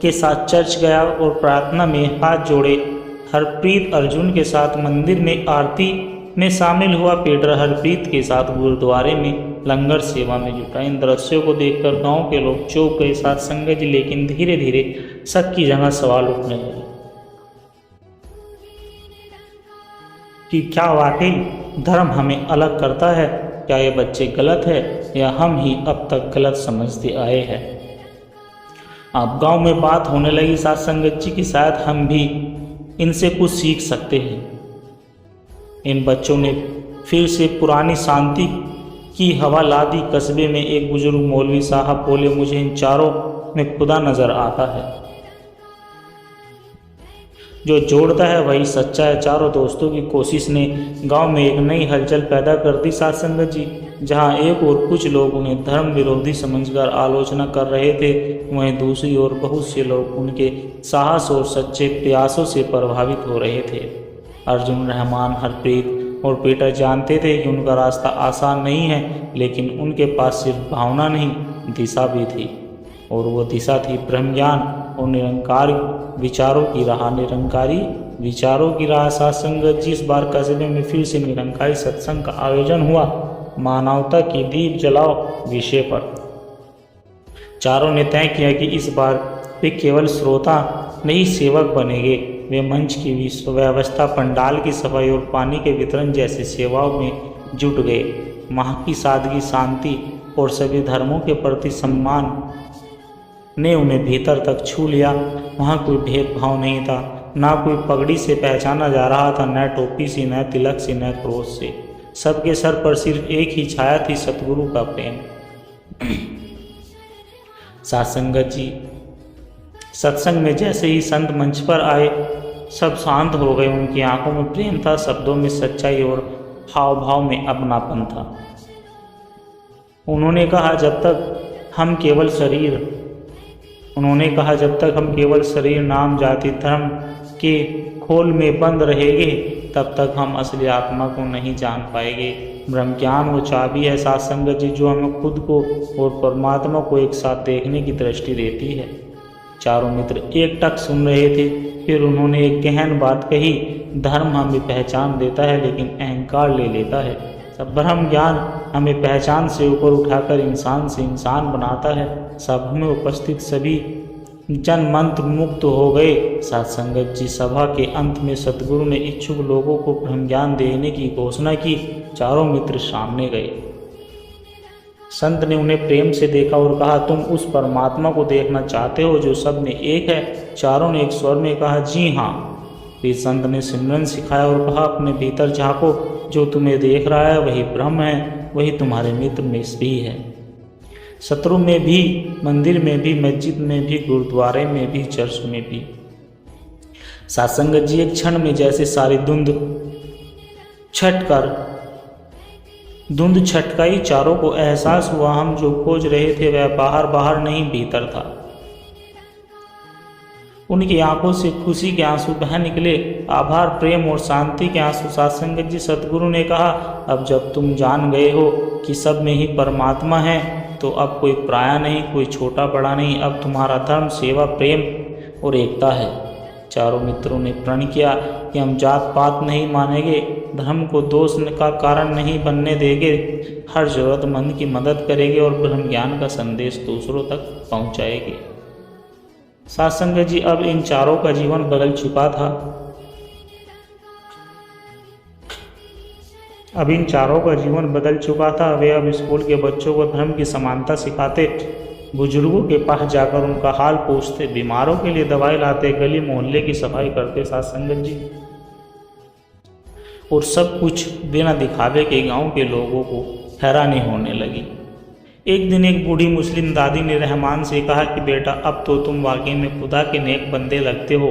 के साथ चर्च गया और प्रार्थना में हाथ जोड़े। हरप्रीत अर्जुन के साथ मंदिर में आरती में शामिल हुआ। पीटर हरप्रीत के साथ गुरुद्वारे में लंगर सेवा में जुटा। इन दृश्यों को देखकर गांव के लोग चौंक गए। साथ संगत जी, लेकिन धीरे धीरे शक की जगह सवाल उठने लगे कि क्या वाकई धर्म हमें अलग करता है? क्या ये बच्चे गलत है या हम ही अब तक गलत समझते आए हैं? अब गांव में बात होने लगी साथ संगत जी की शायद हम भी इनसे कुछ सीख सकते हैं। इन बच्चों ने फिर से पुरानी शांति की हवा ला दी। कस्बे में एक बुजुर्ग मौलवी साहब बोले, मुझे इन चारों में खुदा नजर आता है, जो जोड़ता है वही सच्चा है। चारों दोस्तों की कोशिश ने गांव में एक नई हलचल पैदा कर दी। साथ संगत जी, जहां एक और कुछ लोग उन्हें धर्म विरोधी समझकर आलोचना कर रहे थे, वहीं दूसरी ओर बहुत से लोग उनके साहस और सच्चे प्रयासों से प्रभावित हो रहे थे। अर्जुन, रहमान, हरप्रीत और पीटर जानते थे कि उनका रास्ता आसान नहीं है, लेकिन उनके पास सिर्फ भावना नहीं, दिशा भी थी। और वो दिशा थी ब्रह्म ज्ञान और निरंकारी विचारों की राह। निरंकारी विचारों की राह। साथ संगत जी, इस बार कस्बे में फिर से निरंकारी सत्संग का आयोजन हुआ। मानवता की दीप जलाओ विषय पर चारों ने तय किया कि इस बार वे केवल श्रोता नहीं सेवक बनेंगे। वे मंच की व्यवस्था, पंडाल की सफाई और पानी के वितरण जैसी सेवाओं में जुट गए। वहाँ की सादगी, शांति और सभी धर्मों के प्रति सम्मान ने उन्हें भीतर तक छू लिया। वहाँ कोई भेदभाव नहीं था, ना कोई पगड़ी से पहचाना जा रहा था, न टोपी से, न तिलक से, न क्रोध से। सबके सर पर सिर्फ एक ही छाया थी, सतगुरु का प्रेम। साथ संगत जी, सत्संग में जैसे ही संत मंच पर आए, सब शांत हो गए। उनकी आंखों में प्रेम था, शब्दों में सच्चाई और हाव भाव में अपनापन था। उन्होंने कहा, जब तक हम केवल शरीर, नाम, जाति, धर्म के खोल में बंद रहेंगे, तब तक हम असली आत्मा को नहीं जान पाएंगे। ब्रह्म ज्ञान वो चाबी है साथ संगत जी, जो हमें खुद को और परमात्मा को एक साथ देखने की दृष्टि देती है। चारों मित्र एकटक सुन रहे थे। फिर उन्होंने एक गहन बात कही, धर्म हमें पहचान देता है लेकिन अहंकार ले लेता है। सब ब्रह्म ज्ञान हमें पहचान से ऊपर उठाकर इंसान से इंसान बनाता है। सभा में उपस्थित सभी जन मंत्र मुक्त हो गए। साथ संगत जी, सभा के अंत में सतगुरु ने इच्छुक लोगों को ब्रह्म ज्ञान देने की घोषणा की। चारों मित्र सामने गए। संत ने उन्हें प्रेम से देखा और कहा, तुम उस परमात्मा को देखना चाहते हो जो सब में एक है? चारों ने एक स्वर में कहा, जी हाँ। फिर संत ने सिमरन सिखाया और कहा, अपने भीतर झांको, जो तुम्हें देख रहा है वही ब्रह्म है, वही तुम्हारे मित्र में भी है। शत्रु में भी, मंदिर में भी, मस्जिद में भी, गुरुद्वारे में भी, चर्च में भी। सात्संगत जी एक क्षण में जैसे सारी धुंध छटकाई। चारों को एहसास हुआ हम जो खोज रहे थे वह बाहर नहीं भीतर था। उनकी आंखों से खुशी के आंसू बह निकले, आभार, प्रेम और शांति के आंसू। सात्संगत जी सतगुरु ने कहा, अब जब तुम जान गए हो कि सब में ही परमात्मा है तो अब कोई पराया नहीं, कोई छोटा बड़ा नहीं। अब तुम्हारा धर्म सेवा, प्रेम और एकता है। चारों मित्रों ने प्रण किया कि हम जात पात नहीं मानेंगे, धर्म को दोष का कारण नहीं बनने देंगे, हर जरूरतमंद की मदद करेंगे और ब्रह्म ज्ञान का संदेश दूसरों तक पहुंचाएंगे। सात्संगत जी अब इन चारों का जीवन बदल चुका था। वे अब स्कूल के बच्चों को धर्म की समानता सिखाते, बुजुर्गों के पास जाकर उनका हाल पूछते, बीमारों के लिए दवाई लाते, गली मोहल्ले की सफाई करते सात्संगत जी। और सब कुछ बिना दिखावे के गांव के लोगों को हैरानी होने लगी। एक दिन एक बूढ़ी मुस्लिम दादी ने रहमान से कहा कि बेटा, अब तो तुम वाकई में खुदा के नेक बंदे लगते हो।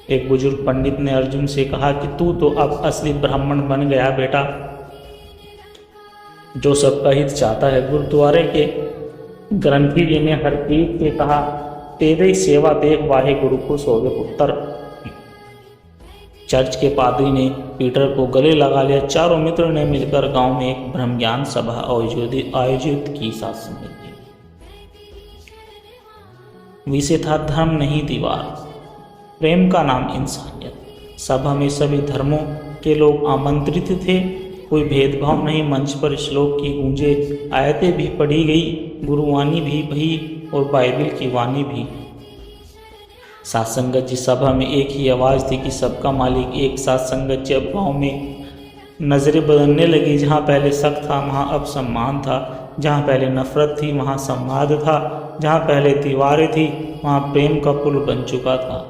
एक बुजुर्ग पंडित ने अर्जुन से कहा कि तू तो अब असली ब्राह्मण बन गया बेटा, जो सबका हित चाहता है। गुरुद्वारे के ग्रंथी जी ने हरप्रीत से कहा, तेरी सेवा देख वाहे गुरु खुश हो गए पुत्र। चर्च के पादरी ने पीटर को गले लगा लिया। चारों मित्रों ने मिलकर गांव में एक ब्रह्म ज्ञान सभा आयोजित की। सात्संगत जी विषय था धर्म नहीं दीवार, प्रेम का नाम इंसानियत। सभा में सभी धर्मों के लोग आमंत्रित थे, कोई भेदभाव नहीं। मंच पर श्लोक की गूंजे, आयतें भी पढ़ी गई, गुरुवाणी भी भई और बाइबल की वाणी भी। सात्संगत जी सभा में एक ही आवाज़ थी कि सबका मालिक एक। सात्संगत जी अब गाँव में नज़रें बदलने लगी। जहाँ पहले शक था वहाँ अब सम्मान था, जहाँ पहले नफरत थी वहाँ संवाद था, जहाँ पहले दीवारें थी वहाँ प्रेम का पुल बन चुका था।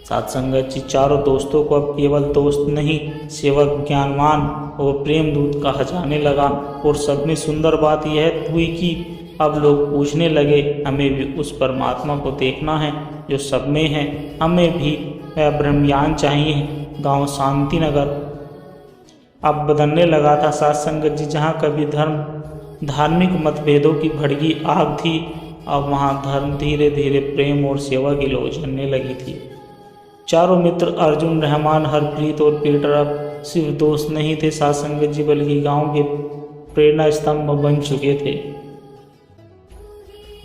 सात्संगत जी चारों दोस्तों को अब केवल दोस्त नहीं, सेवक, ज्ञानवान और प्रेम दूत कहा जाने लगा। और सब में सुंदर बात यह हुई कि अब लोग पूछने लगे, हमें भी उस परमात्मा को देखना है जो सब में है, हमें भी वह ब्रह्मज्ञान चाहिए। गांव शांति नगर अब बदलने लगा था। सात्संगत जी जहाँ कभी धार्मिक मतभेदों की भड़की आग थी, अब वहाँ धर्म धीरे धीरे प्रेम और सेवा की लौ जलने लगी थी। चारों मित्र अर्जुन, रहमान, हरप्रीत और पीटर अब सिर्फ दोस्त नहीं थे सात्संगत जी, बल्कि गांव के प्रेरणा स्तंभ बन चुके थे।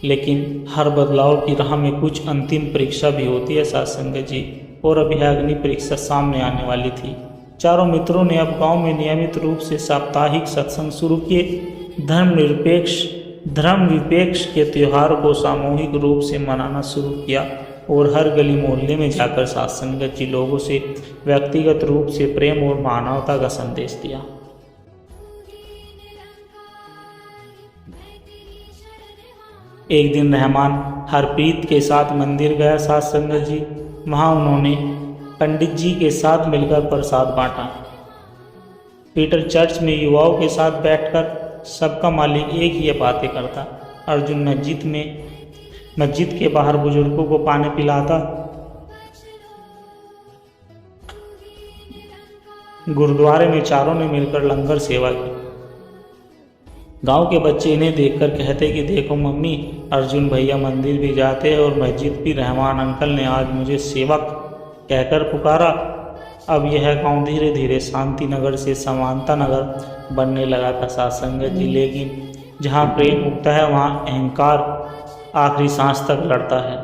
लेकिन हर बदलाव की राह में कुछ अंतिम परीक्षा भी होती है सात्संगत जी, और अभी अग्नि परीक्षा सामने आने वाली थी। चारों मित्रों ने अब गांव में नियमित रूप से साप्ताहिक सत्संग शुरू किए। धर्म विपेक्ष के त्यौहार को सामूहिक रूप से मनाना शुरू किया और हर गली मोहल्ले में जाकर सात्संगत जी लोगों से व्यक्तिगत रूप से प्रेम और मानवता का संदेश दिया। एक दिन रहमान हरप्रीत के साथ मंदिर गया सात्संगत जी। वहाँ उन्होंने पंडित जी के साथ मिलकर प्रसाद बांटा। पीटर चर्च में युवाओं के साथ बैठकर सबका मालिक एक ही बातें करता। अर्जुन मस्जिद के बाहर बुजुर्गों को पानी पिलाता। गुरुद्वारे में चारों ने मिलकर लंगर सेवा की। गांव के बच्चे इन्हें देखकर कहते कि देखो मम्मी, अर्जुन भैया मंदिर भी जाते हैं और मस्जिद भी। रहमान अंकल ने आज मुझे सेवक कहकर पुकारा। अब यह गांव धीरे धीरे शांति नगर से समानता नगर बनने लगा था सात्संगत जी। लेकिन जहां प्रेम उगता है वहां अहंकार आखिरी सांस तक लड़ता है।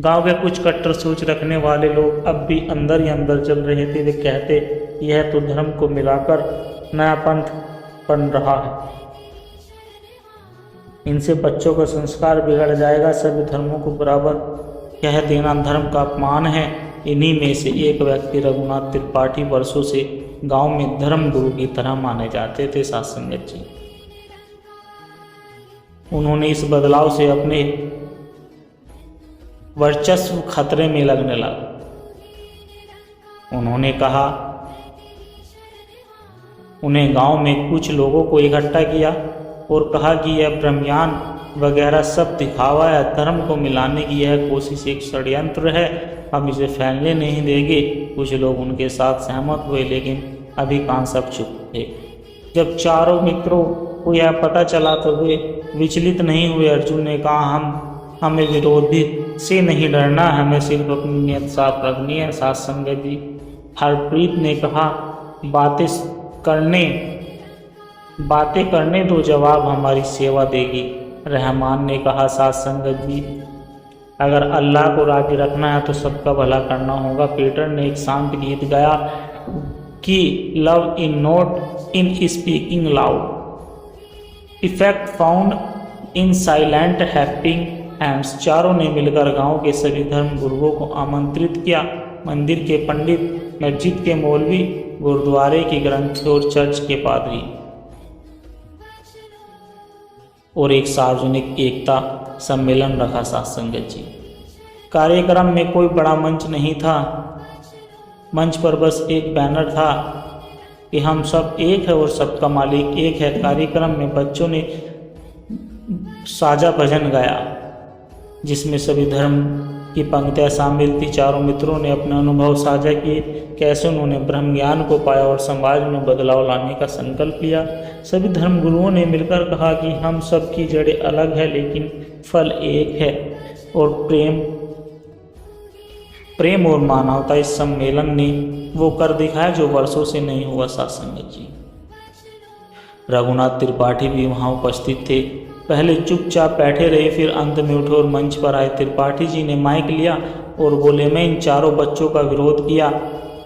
गांव के कुछ कट्टर सोच रखने वाले लोग अब भी अंदर ही अंदर चल रहे थे। वे कहते यह तो धर्म को मिलाकर नया पंथ बन रहा है, इनसे बच्चों का संस्कार बिगड़ जाएगा। सभी धर्मों को बराबर कह देना धर्म का अपमान है। इन्हीं में से एक व्यक्ति रघुनाथ त्रिपाठी वर्षों से गांव में धर्म गुरु की तरह माने जाते थे साथ संगत जी। उन्होंने इस बदलाव से अपने वर्चस्व खतरे में लगने लगा। उन्होंने कहा, उन्हें गांव में कुछ लोगों को इकट्ठा किया और कहा कि यह ब्रह्मज्ञान वगैरह सब दिखावा है, धर्म को मिलाने की यह कोशिश एक षड्यंत्र है, हम इसे फैलने नहीं देंगे। कुछ लोग उनके साथ सहमत हुए, लेकिन अधिकांश सब चुप थे। जब चारों मित्रों को यह पता चला तो वे विचलित नहीं हुए। अर्जुन ने कहा, हमें विरोधी से नहीं डरना, हमें सिर्फ अपनी नियत साफ रखनी है। साथ संगत जी, हरप्रीत ने कहा, बातें करने दो, जवाब हमारी सेवा देगी। रहमान ने कहा, साथ संगत जी, अगर अल्लाह को राजी रखना है तो सबका भला करना होगा। पीटर ने एक शांत गीत गाया कि love in not in speaking loud, effect found in silent happen hands. चारों ने मिलकर गांव के सभी धर्म गुरुओं को आमंत्रित किया। मंदिर के पंडित, मस्जिद के मौलवी, गुरुद्वारे के ग्रंथी और चर्च के पादरी, और एक सार्वजनिक एकता सम्मेलन रखा साथ संगत जी। कार्यक्रम में कोई बड़ा मंच नहीं था, मंच पर बस एक बैनर था कि हम सब एक है और सबका मालिक एक है। कार्यक्रम में बच्चों ने साझा भजन गाया जिसमें सभी धर्म की पंक्तियाँ शामिल थी। चारों मित्रों ने अपने अनुभव साझा किए, कैसे उन्होंने ब्रह्म ज्ञान को पाया और समाज में बदलाव लाने का संकल्प लिया। सभी धर्म गुरुओं ने मिलकर कहा कि हम सब की जड़ें अलग है लेकिन फल एक है, और प्रेम और मानवता। इस सम्मेलन ने वो कर दिखाया जो वर्षों से नहीं हुआ साथ संगत जी। रघुनाथ त्रिपाठी भी वहाँ उपस्थित थे। पहले चुपचाप बैठे रहे, फिर अंत में उठे और मंच पर आए। त्रिपाठी जी ने माइक लिया और बोले, मैं इन चारों बच्चों का विरोध किया,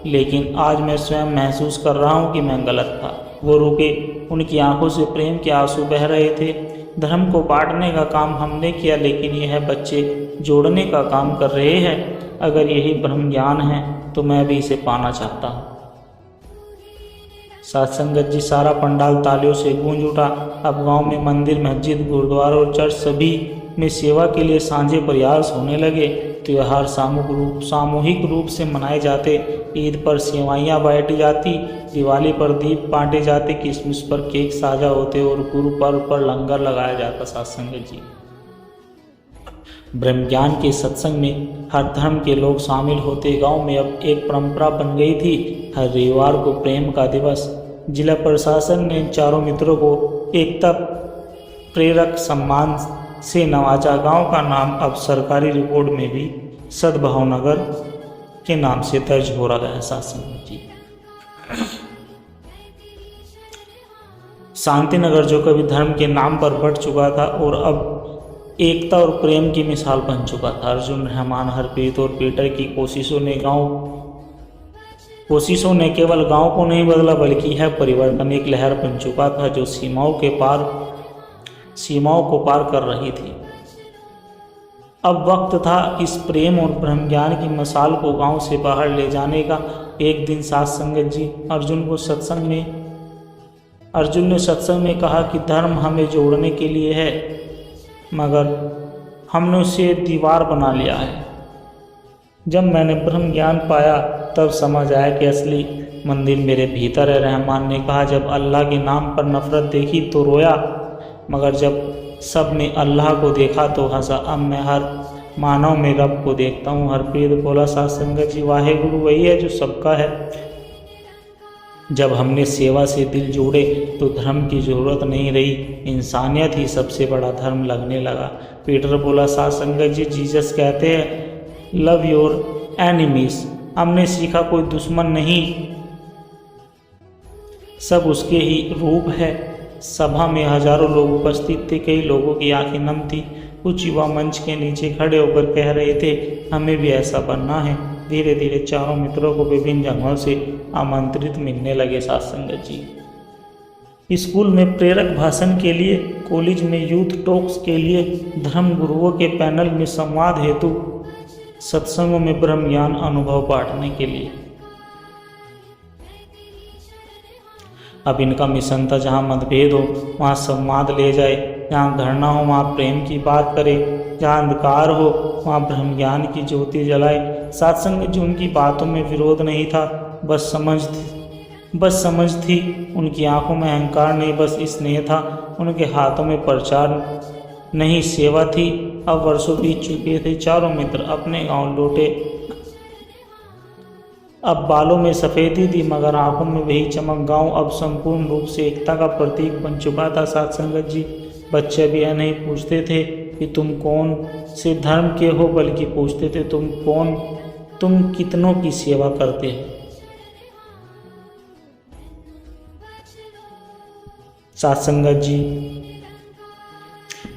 लेकिन आज मैं स्वयं महसूस कर रहा हूँ कि मैं गलत था। वो रुके, उनकी आंखों से प्रेम के आंसू बह रहे थे। धर्म को बांटने का काम हमने किया, लेकिन यह बच्चे जोड़ने का काम कर रहे हैं। अगर यही ब्रह्म ज्ञान है तो मैं भी इसे पाना चाहता हूँ। साथ संगत जी, सारा पंडाल तालियों से गूंज उठा। अब गांव में मंदिर, मस्जिद, गुरुद्वारा और चर्च सभी में सेवा के लिए साझे प्रयास होने लगे। त्योहार सामूहिक रूप से मनाए जाते। ईद पर सेवाइयाँ बांटी जाती, दिवाली पर दीप बांटे जाते, क्रिसमस पर केक साझा होते और गुरु पर्व पर लंगर लगाया जाता। साथ संगत जी, ब्रह्म ज्ञान के सत्संग में हर धर्म के लोग शामिल होते। गांव में अब एक परंपरा बन गई थी, हर रविवार को प्रेम का दिवस। जिला प्रशासन ने चारों मित्रों को एकता प्रेरक सम्मान से नवाजा। गांव का नाम अब सरकारी रिकॉर्ड में भी सद्भाव नगर के नाम से दर्ज हो रहा है। साथ संगत जी, शांति नगर जो कभी धर्म के नाम पर बढ़ चुका था और अब एकता और प्रेम की मिसाल बन चुका था। अर्जुन, रहमान, हरप्रीत और पीटर की कोशिशों ने केवल गांव को नहीं बदला, बल्कि यह परिवर्तन एक लहर बन चुका था जो सीमाओं को पार कर रही थी। अब वक्त था इस प्रेम और ब्रह्म ज्ञान की मिसाल को गांव से बाहर ले जाने का। एक दिन साथ संगत जी, अर्जुन ने सत्संग में कहा कि धर्म हमें जोड़ने के लिए है, मगर हमने उसे दीवार बना लिया है। जब मैंने ब्रह्म ज्ञान पाया तब समझ आया कि असली मंदिर मेरे भीतर है। रहमान ने कहा, जब अल्लाह के नाम पर नफरत देखी तो रोया, मगर जब सब ने अल्लाह को देखा तो हंसा। अब मैं हर मानव में रब को देखता हूँ। हरप्रीत बोला, साथ संगत जी, वाहेगुरु वही है जो सबका है। जब हमने सेवा से दिल जोड़े तो धर्म की ज़रूरत नहीं रही, इंसानियत ही सबसे बड़ा धर्म लगने लगा। पीटर बोला, साथ संगत जी, जीसस कहते हैं लव योर एनिमीज। हमने सीखा कोई दुश्मन नहीं, सब उसके ही रूप है। सभा में हजारों लोग उपस्थित थे, कई लोगों की आंखें नम थी। कुछ युवा मंच के नीचे खड़े होकर कह रहे थे, हमें भी ऐसा बनना है। धीरे धीरे चारों मित्रों को विभिन्न जगहों से आमंत्रित मिलने लगे। साथ संगत जी, स्कूल में प्रेरक भाषण के लिए, कॉलेज में यूथ टॉक्स के लिए, धर्म गुरुओं के पैनल में संवाद हेतु, सत्संगों में ब्रह्म ज्ञान अनुभव बांटने के लिए। अब इनका मिशन था जहाँ मतभेद हो वहाँ संवाद ले जाए, जहाँ घृणा हो वहाँ प्रेम की बात करे, जहाँ अंधकार हो वहाँ ब्रह्म ज्ञान की ज्योति जलाए। साथ संगत जी उनकी बातों में विरोध नहीं था, बस समझ थी। उनकी आंखों में अहंकार नहीं, बस स्नेह था। उनके हाथों में प्रचार नहीं, सेवा थी। अब वर्षों बीत चुके थे, चारों मित्र अपने गांव लौटे। अब बालों में सफ़ेदी थी मगर आंखों में वही चमक। गांव अब संपूर्ण रूप से एकता का प्रतीक बन चुका था। साथ संगत जी बच्चे भी यह नहीं पूछते थे कि तुम कौन से धर्म के हो, बल्कि पूछते थे तुम कितनों की सेवा करते हो। साथ संगत जी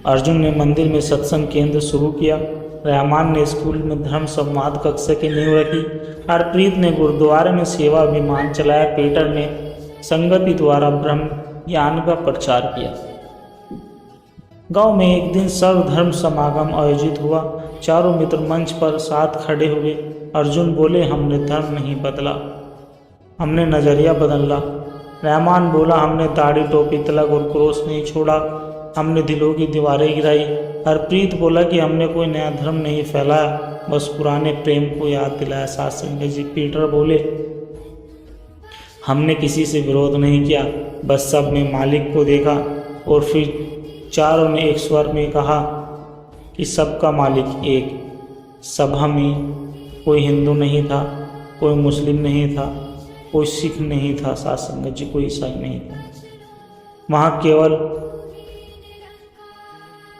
अर्जुन ने मंदिर में सत्संग केंद्र शुरू किया, रहमान ने स्कूल में धर्म संवाद कक्षा की नींव रखी, हरप्रीत ने गुरुद्वारे में सेवा अभियान चलाया, पीटर ने संगति द्वारा ब्रह्म ज्ञान का प्रचार किया। गांव में एक दिन सर्वधर्म समागम आयोजित हुआ। चारों मित्र मंच पर साथ खड़े हुए। अर्जुन बोले, हमने धर्म नहीं बदला, हमने नजरिया बदला। रहमान बोला, हमने दाढ़ी टोपी तिलक और क्रोस नहीं छोड़ा, हमने दिलों की दीवारें गिराई। हरप्रीत बोला कि हमने कोई नया धर्म नहीं फैलाया, बस पुराने प्रेम को याद दिलाया। साथ संगत जी पीटर बोले, हमने किसी से विरोध नहीं किया, बस सब में मालिक को देखा। और फिर चारों ने एक स्वर में कहा कि सबका मालिक एक। सभा में कोई हिंदू नहीं था, कोई मुस्लिम नहीं था, कोई सिख नहीं था, साथ संगत जी कोई ईसाई नहीं था।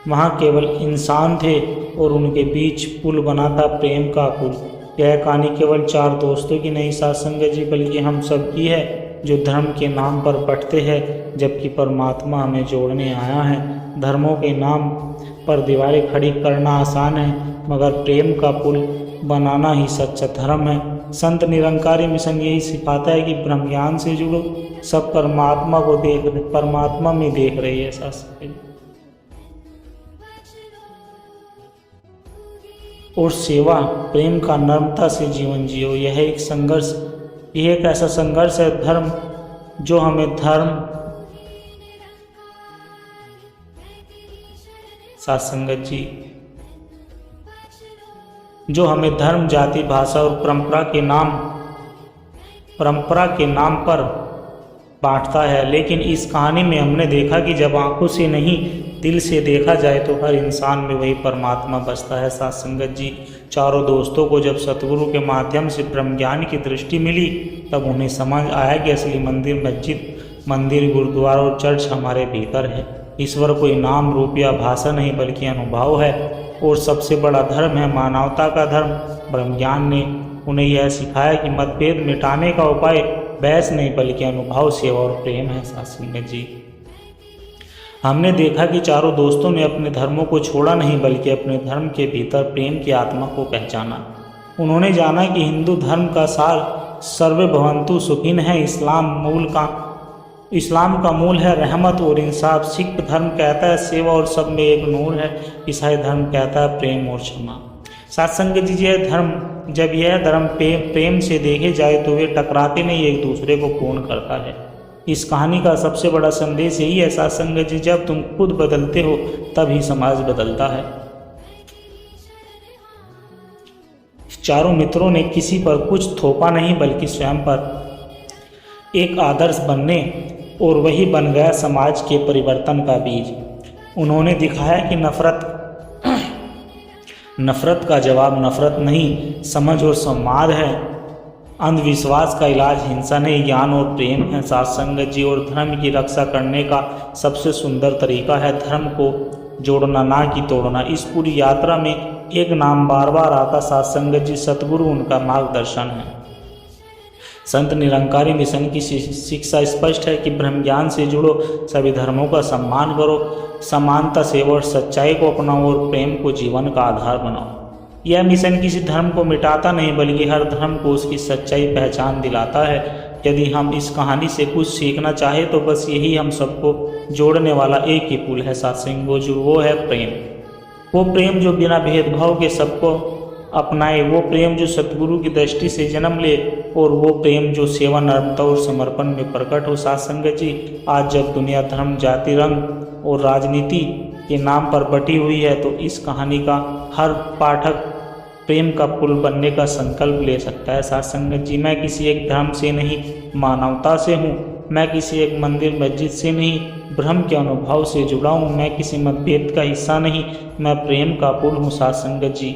वहाँ केवल इंसान थे और उनके बीच पुल बना था, प्रेम का पुल। यह कहानी केवल चार दोस्तों की नहीं साथ संगत जी, बल्कि हम सब की है जो धर्म के नाम पर बंटते हैं, जबकि परमात्मा हमें जोड़ने आया है। धर्मों के नाम पर दीवारें खड़ी करना आसान है, मगर प्रेम का पुल बनाना ही सच्चा धर्म है। संत निरंकारी मिशन यही सिखाता है कि ब्रह्म ज्ञान से जुड़ो, सब परमात्मा में देख रही है। साथ संगत और सेवा प्रेम का नम्रता से जीवन जियो। यह एक ऐसा संघर्ष है धर्म जो हमें धर्म जाति भाषा और परंपरा के नाम पर बांटता है। लेकिन इस कहानी में हमने देखा कि जब आंखों से नहीं दिल से देखा जाए तो हर इंसान में वही परमात्मा बसता है। साथ संगत जी चारों दोस्तों को जब सतगुरु के माध्यम से ब्रह्म ज्ञान की दृष्टि मिली, तब उन्हें समझ आया कि असली मंदिर गुरुद्वारा और चर्च हमारे भीतर है। ईश्वर कोई नाम रूप या भाषा नहीं, बल्कि अनुभव है। और सबसे बड़ा धर्म है मानवता का धर्म। ब्रह्म ज्ञान ने उन्हें यह सिखाया कि मतभेद मिटाने का उपाय बहस नहीं, बल्कि अनुभव, सेवा और प्रेम है। साथ संगत जी हमने देखा कि चारों दोस्तों ने अपने धर्मों को छोड़ा नहीं, बल्कि अपने धर्म के भीतर प्रेम की आत्मा को पहचाना। उन्होंने जाना कि हिंदू धर्म का सार सर्वे भवन्तु सुखिन है, इस्लाम का मूल है रहमत और इंसाफ, सिख धर्म कहता है सेवा और सब में एक नूर है, ईसाई धर्म कहता है प्रेम और क्षमा। साथ संगत जी जब यह धर्म प्रेम से देखे जाए तो वे टकराते नहीं, एक दूसरे को पूर्ण करता है। इस कहानी का सबसे बड़ा संदेश यही है साथ संगत जी, जब तुम खुद बदलते हो तभी समाज बदलता है। चारों मित्रों ने किसी पर कुछ थोपा नहीं, बल्कि स्वयं पर एक आदर्श बनने, और वही बन गया समाज के परिवर्तन का बीज। उन्होंने दिखाया कि नफरत का जवाब नफरत नहीं, समझ और संवाद है। अंधविश्वास का इलाज हिंसा नहीं, ज्ञान और प्रेम है। साथ संगत जी और धर्म की रक्षा करने का सबसे सुंदर तरीका है धर्म को जोड़ना, ना कि तोड़ना। इस पूरी यात्रा में एक नाम बार बार आता, साथ संगत जी सतगुरु, उनका मार्गदर्शन है। संत निरंकारी मिशन की शिक्षा स्पष्ट है कि ब्रह्म ज्ञान से जुड़ो, सभी धर्मों का सम्मान करो, समानता, सेवा और सच्चाई को अपनाओ और प्रेम को जीवन का आधार बनाओ। यह मिशन किसी धर्म को मिटाता नहीं, बल्कि हर धर्म को उसकी सच्चाई पहचान दिलाता है। यदि हम इस कहानी से कुछ सीखना चाहे तो बस यही, हम सबको जोड़ने वाला एक ही पुल है। साथ संगत वो है प्रेम। वो प्रेम जो बिना भेदभाव के सबको अपनाए, वो प्रेम जो सतगुरु की दृष्टि से जन्म ले, और वो प्रेम जो सेवा, नर्मता और समर्पण में प्रकट हो। साथ संगत जी, आज जब दुनिया धर्म, जाति, रंग और राजनीति के नाम पर बटी हुई है, तो इस कहानी का हर पाठक प्रेम का पुल बनने का संकल्प ले सकता है। साथ संगत जी, मैं किसी एक धर्म से नहीं, मानवता से हूँ। मैं किसी एक मंदिर मस्जिद से नहीं, ब्रह्म के अनुभव से जुड़ा हूँ। मैं किसी मतभेद का हिस्सा नहीं, मैं प्रेम का पुल हूँ। साथ संगत जी,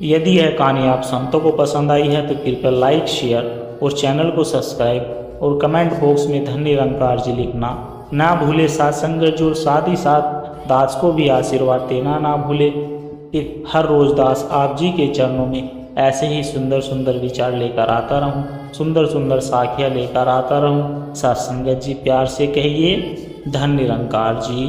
यदि यह कहानी आप संतों को पसंद आई है तो कृपया लाइक, शेयर और चैनल को सब्सक्राइब और कमेंट बॉक्स में धन निरंकार जी लिखना ना भूले। साथ संगत जी, और साथ ही साथ दास को भी आशीर्वाद देना ना भूले कि हर रोज दास आप जी के चरणों में ऐसे ही सुंदर सुंदर विचार लेकर आता रहूं, सुंदर सुंदर साखियाँ लेकर आता रहूं। साथ संगत जी, प्यार से कहिए धन निरंकार जी।